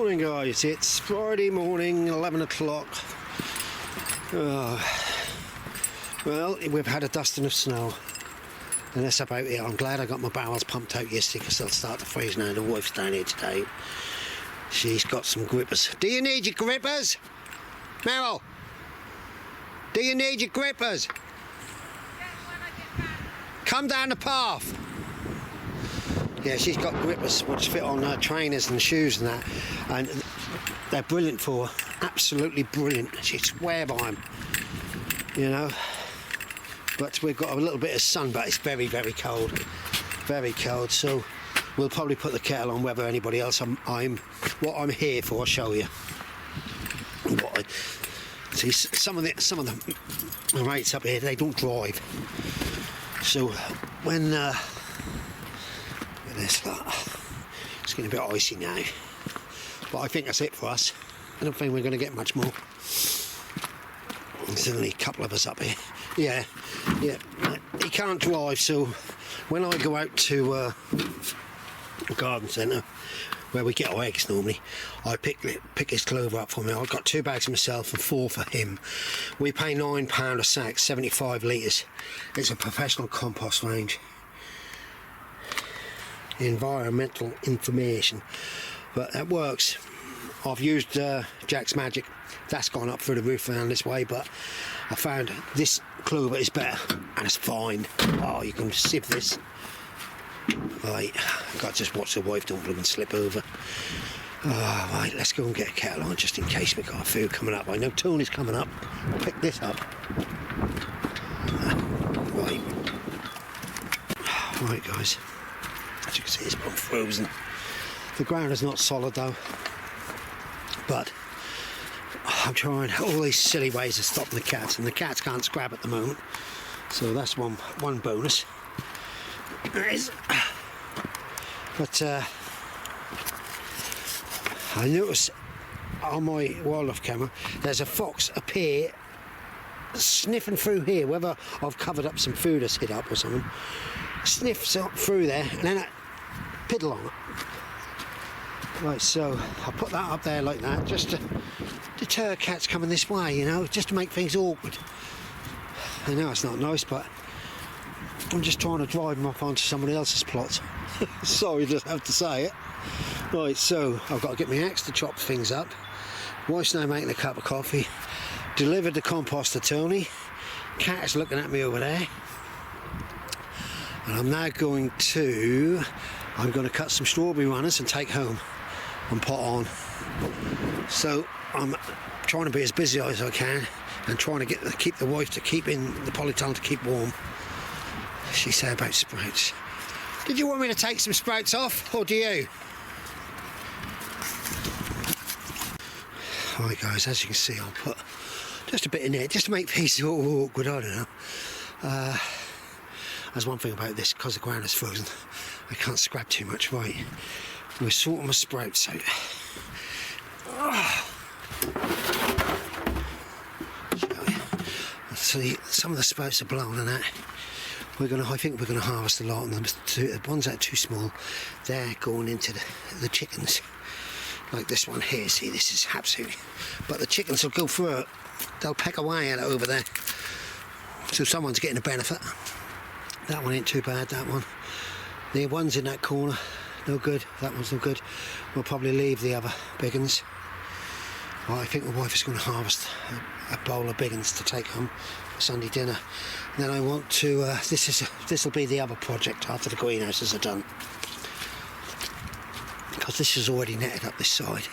Morning guys, it's Friday morning, 11 o'clock. Well, we've had a dusting of snow and that's about it. I'm glad I got my barrels pumped out yesterday because they'll start to freeze now. The wife's down here today. She's got some grippers. Do you need your grippers? Meryl? Do you need your grippers? Come down the path. Yeah, she's got grippers which fit on her trainers and shoes and that, and they're brilliant for her. Absolutely brilliant. She swear by them, you know. But we've got a little bit of sun, but it's very, very cold. Very cold, so we'll probably put the kettle on whether anybody else what I'm here for, I'll show you. See, some of the mates up here, they don't drive. So when it's getting a bit icy now, but I think that's it for us. I don't think we're going to get much more. There's only a couple of us up here. Yeah, he can't drive, so when I go out to the garden centre where we get our eggs normally, I pick his clover up for me. I've got 2 bags myself and 4 for him. We pay £9 a sack, 75 litres. It's a professional compost range. Environmental information, but that works. I've used Jack's Magic. That's gone up through the roof around this way, but I found this clover is better and it's fine. Oh, you can sieve this. Right, I've got to just watch the wife don't blooming slip over. Oh, right, let's go and get a kettle on just in case we've got food coming up. I know Tony's coming up. I'll pick this up. Right guys, as you can see, it's been frozen. The ground is not solid though, but I'm trying all these silly ways of stopping the cats, and the cats can't scrab at the moment, so that's one bonus. But I noticed on my wildlife camera there's a fox up here sniffing through here, whether I've covered up some food that's hid up or something. Sniffs up through there and then I piddle on it. Right, so I'll put that up there like that just to deter cats coming this way, you know, just to make things awkward. I know it's not nice, but I'm just trying to drive them up onto somebody else's plot. Sorry to have to say it. Right, so I've got to get my axe to chop things up. Wife's now making a cup of coffee. Delivered the compost to Tony. Cat is looking at me over there. And I'm now going to cut some strawberry runners and take home and pot on. So I'm trying to be as busy as I can and trying to keep the wife to keep in the polytunnel to keep warm. She said about sprouts. Did you want me to take some sprouts off, or do you? Right guys, as you can see, I'll put just a bit in there just to make things all awkward. I don't know. There's one thing about this, because the ground is frozen, I can't scrap too much. Right, we're sorting my sprouts out. See, some of the sprouts are blown and that. I think we're gonna harvest a lot, and the ones that are too small, they're going into the chickens. Like this one here, see, this is absolutely, but the chickens will go through it. They'll peck away at it over there. So someone's getting a benefit. That one ain't too bad, that one. The one's in that corner, no good. That one's no good. We'll probably leave the other big uns. Well, I think the wife is going to harvest a bowl of big uns to take home for Sunday dinner. And then I want to, this will be the other project after the greenhouses are done. Because this is already netted up this side.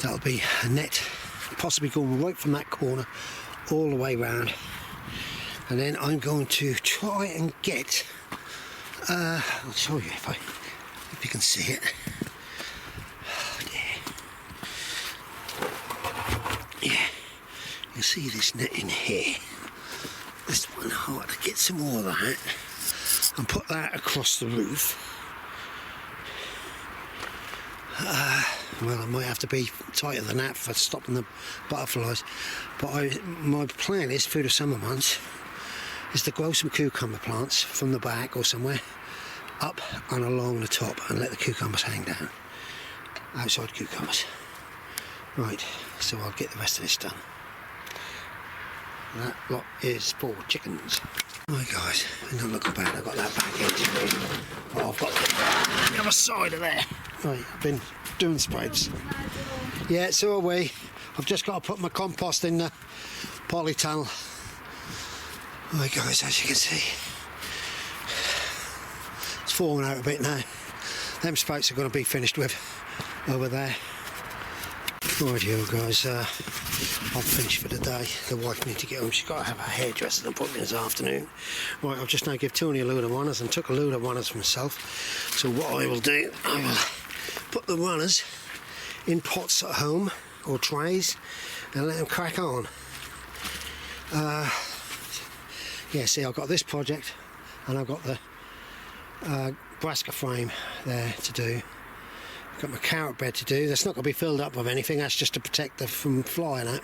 That'll be a net, possibly going right from that corner all the way round. And then I'm going to try and get, I'll show you if you can see it. Yeah, you see this net in here. This one, I want to get some more of that and put that across the roof. Well, I might have to be tighter than that for stopping the butterflies, but my plan is through the summer months is to grow some cucumber plants from the back or somewhere up and along the top and let the cucumbers hang down. outside cucumbers. Right, so I'll get the rest of this done. That lot is for chickens. Right guys, don't look bad, I've got that back edge. Oh, I've got the other side of there. Right, I've been doing spreads. Yeah, so are we. I've just got to put my compost in the polytunnel. Right guys, as you can see, it's falling out a bit now. Them sprouts are going to be finished with over there. Right here guys, I'm finished for the day. The wife needs to get home, she's got to have her hairdresser appointment this afternoon. Right, I've just now give Tony a load of runners and took a load of runners for myself. So what I will do, I will put the runners in pots at home or trays and let them crack on. Yeah, see, I've got this project and I've got the brassica frame there to do. Got my carrot bed to do. That's not going to be filled up with anything, that's just to protect them from flying out.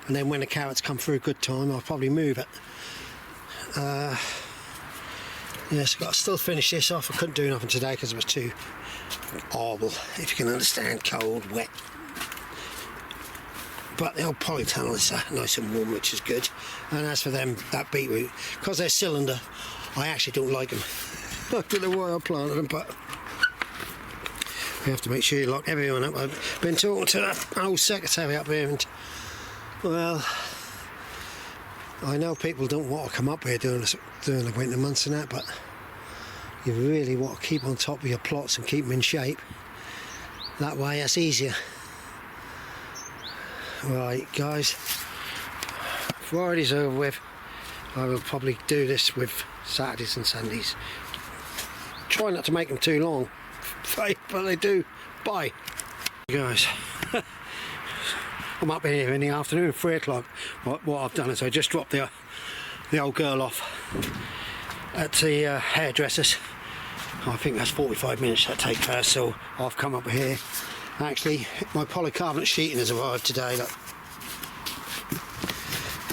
And then when the carrots come through good time, I'll probably move it. Yes, I've got to still finish this off. I couldn't do nothing today because it was too horrible, if you can understand, cold, wet. But the old polytunnel is nice and warm, which is good. And as for them, that beetroot, because they're cylinder, I actually don't like them. I don't know why I planted them, but you have to make sure you lock everyone up. I've been talking to the old secretary up here, and well, I know people don't want to come up here during the winter months and that, but you really want to keep on top of your plots and keep them in shape. That way, that's easier. Right, guys, Friday's over with. I will probably do this with Saturdays and Sundays. Try not to make them too long, but they do. Bye. Guys, I'm up here in the afternoon, 3 o'clock. What I've done is I just dropped the old girl off at the hairdresser's. I think that's 45 minutes that takes her, so I've come up here. Actually, my polycarbonate sheeting has arrived today. Look.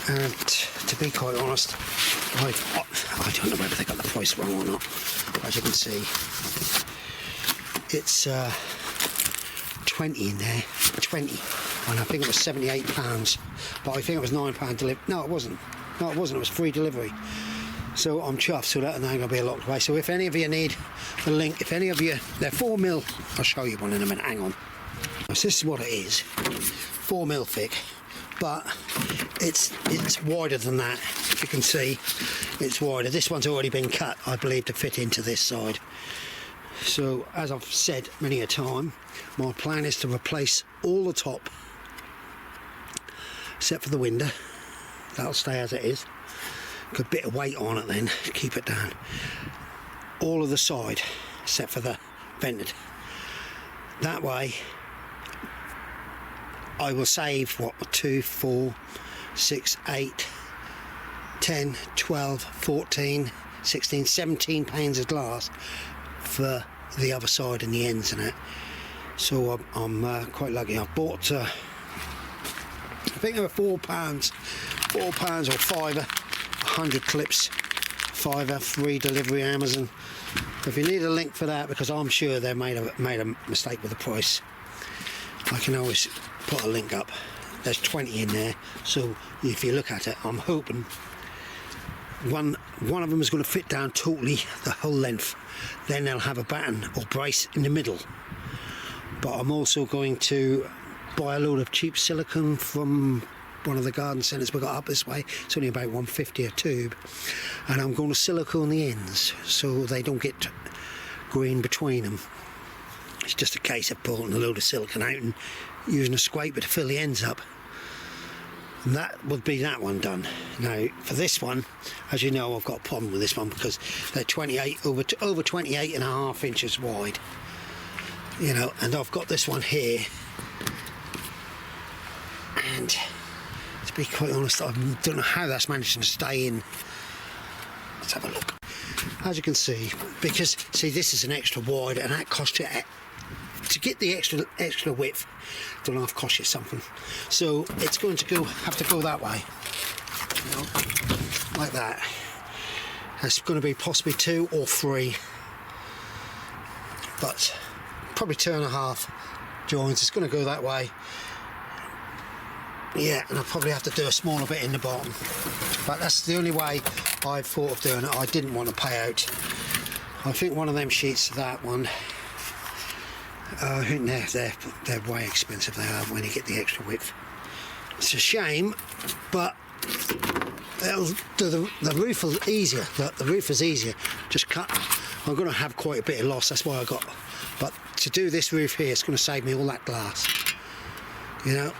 And to be quite honest, I don't know whether they got the price wrong or not. As you can see, it's 20 in there, 20, and I think it was £78, but I think it was £9 delivery. No, it wasn't. No, it wasn't. It was free delivery. So I'm chuffed. So that ain't going to be a locked away. So if any of you need the link, if any of you, they're 4mm. I'll show you one in a minute. Hang on. So this is what it is. 4mm thick, but it's wider than that. If you can see, it's wider. This one's already been cut, I believe, to fit into this side. So as I've said many a time, my plan is to replace all the top, except for the window. That'll stay as it is. Good bit of weight on it then, keep it down. All of the side, except for the vented. That way, I will save, what, 2, 4, 6, 8, 10, 12, 14, 16, 17 panes of glass for the other side and the ends and that. So I'm quite lucky. I've bought, I think they were £4 or £5, 100 clips, £5, free delivery Amazon. If you need a link for that, because I'm sure they made a mistake with the price, I can always put a link up. There's 20 in there, so if you look at it, I'm hoping one of them is going to fit down totally the whole length. Then they'll have a batten or brace in the middle. But I'm also going to buy a load of cheap silicone from one of the garden centres we got up this way. It's only about £1.50 a tube, and I'm going to silicone the ends so they don't get green between them. It's just a case of pulling a load of silicone out and using a scraper to fill the ends up. And that would be that one done. Now for this one, as you know, I've got a problem with this one because they're 28 over 28 and a half inches wide, you know, and I've got this one here, and to be quite honest, I don't know how that's managed to stay in. Let's have a look. As you can see, because see, this is an extra wide, and that costs you, to get the extra width, don't know if it costs you something. So it's going to have to go that way, you know, like that. It's going to be possibly 2 or 3, but probably 2.5 joints. It's going to go that way. Yeah, and I'll probably have to do a smaller bit in the bottom, but that's the only way I thought of doing it. I didn't want to pay out. I think one of them sheets, that one, I think they're way expensive. They are when you get the extra width. It's a shame, but it'll do the roof is easier. The roof is easier. Just cut. I'm going to have quite a bit of loss. That's why I got. But to do this roof here, it's going to save me all that glass. You know.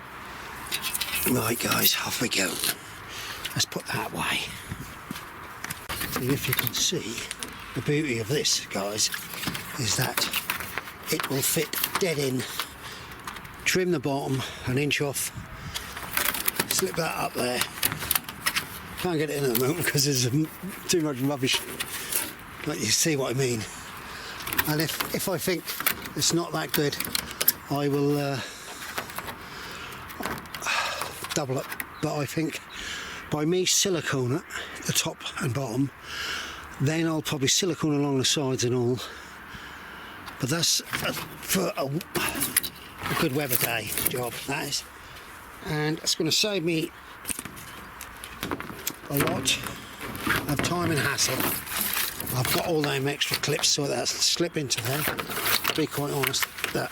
Right, guys, off we go. Let's put that away. And if you can see, the beauty of this, guys, is that it will fit dead in. Trim the bottom an inch off. Slip that up there. Can't get it in at the moment because there's too much rubbish. But you see what I mean. And if I think it's not that good, I will double it. But I think by me silicone it, the top and bottom, then I'll probably silicone along the sides and all. But that's for a good weather day job, that is. And it's going to save me a lot of time and hassle. I've got all them extra clips so that slip into there. To be quite honest, that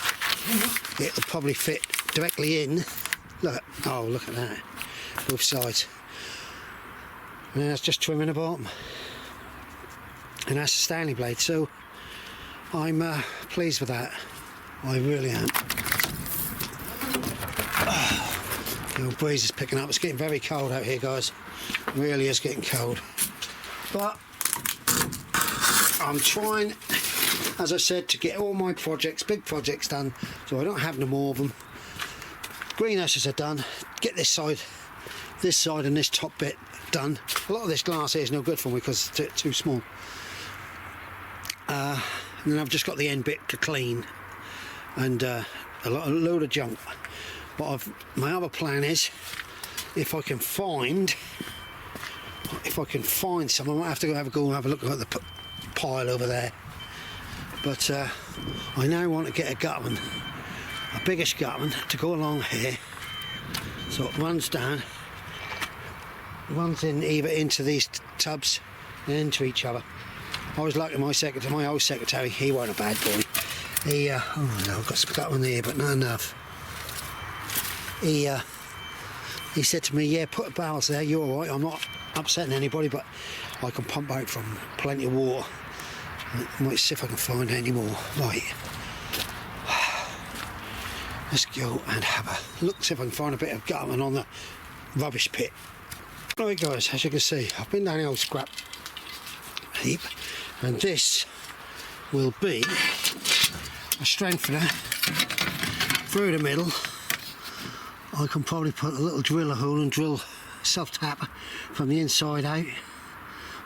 it'll probably fit directly in. Look, oh look at that, both sides. And then that's just trimming the bottom. And that's a Stanley blade, so I'm pleased with that. I really am. The old breeze is picking up. It's getting very cold out here, guys. It really is getting cold. But I'm trying, as I said, to get all my projects, big projects done, so I don't have no more of them. Greenhouses are done. Get this side and this top bit done. A lot of this glass here is no good for me because it's too small. And then I've just got the end bit to clean and a load of junk. But my other plan is, if I can find some, I might have to go and have a look at the pile over there. But I now want to get a gutman, a biggish gutman, to go along here, so it runs down, runs in either into these tubs and into each other. I was lucky, my old secretary, he wasn't a bad boy. He, oh no, I've got some gutman here, but not enough. He said to me, yeah, put barrels there, you're all right, I'm not upsetting anybody, but I can pump out from plenty of water. I might see if I can find any more. Right, let's go and have a look, see if I can find a bit of gutman on the rubbish pit. Right guys, as you can see, I've been down the old scrap heap, and this will be a strengthener through the middle. I can probably put a little driller hole and drill self-tap from the inside out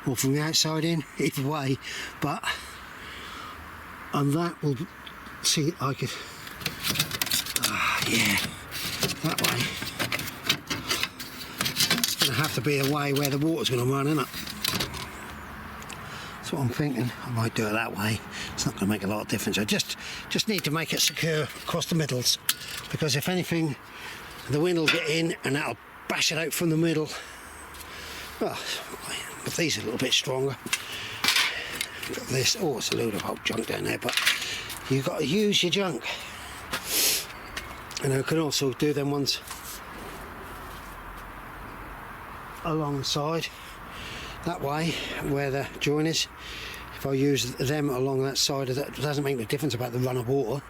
or from the outside in, either way, but and that will see, I could yeah, that way. It's going to have to be a way where the water's going to run, isn't it? That's what I'm thinking. I might do it that way. It's not going to make a lot of difference. I just need to make it secure across the middles, because if anything, the wind will get in and that'll bash it out from the middle. Well, but these are a little bit stronger. Got this. Oh, it's a load of old junk down there, but you've got to use your junk. And I can also do them ones along the side, that way, where the join is. If I use them along that side, it doesn't make no difference about the run of water,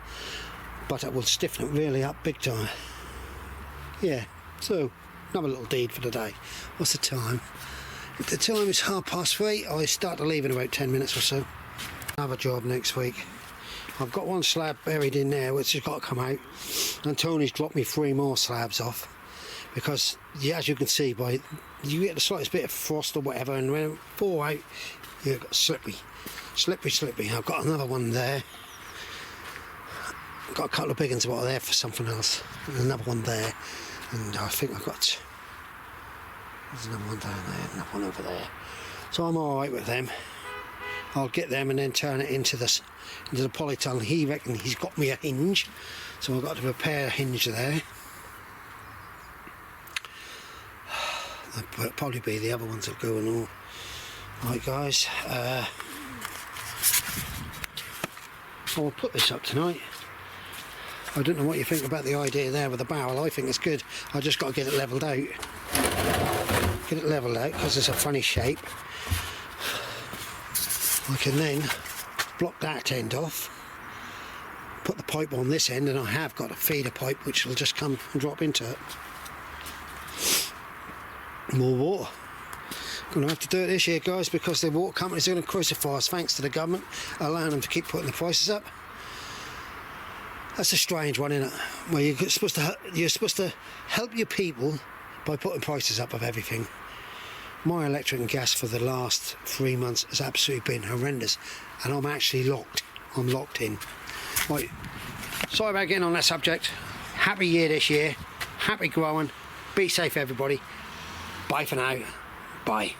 but it will stiffen it really up big time. Yeah, so another little deed for the day. What's the time? The time is 3:30. I start to leave in about 10 minutes or so. Another job next week. I've got one slab buried in there which has got to come out, and Tony's dropped me 3 more slabs off, because yeah, as you can see, by you get the slightest bit of frost or whatever, and when it fall out, you've got slippery. I've got another one there. I've got a couple of big ones over there for something else, and another one there, and I think I've got, there's another one down there, another one over there. So I'm alright with them. I'll get them and then turn it into the polytunnel. He reckon he's got me a hinge, so I've got to repair a hinge there. That'll probably be the other ones that go and all. Right guys, I'll put this up tonight. I don't know what you think about the idea there with the barrel. I think it's good. I just got to get it levelled out. Get it levelled out because it's a funny shape. I can then block that end off, put the pipe on this end, and I have got a feeder pipe which will just come and drop into it. More water. Going to have to do it this year, guys, because the water companies are going to crucify us thanks to the government allowing them to keep putting the prices up. That's a strange one, isn't it? Well, you're supposed to help your people by putting prices up of everything. My electric and gas for the last 3 months has absolutely been horrendous, and I'm actually locked. I'm locked in. Right, sorry about getting on that subject. Happy year this year. Happy growing. Be safe, everybody. Bye for now. Bye.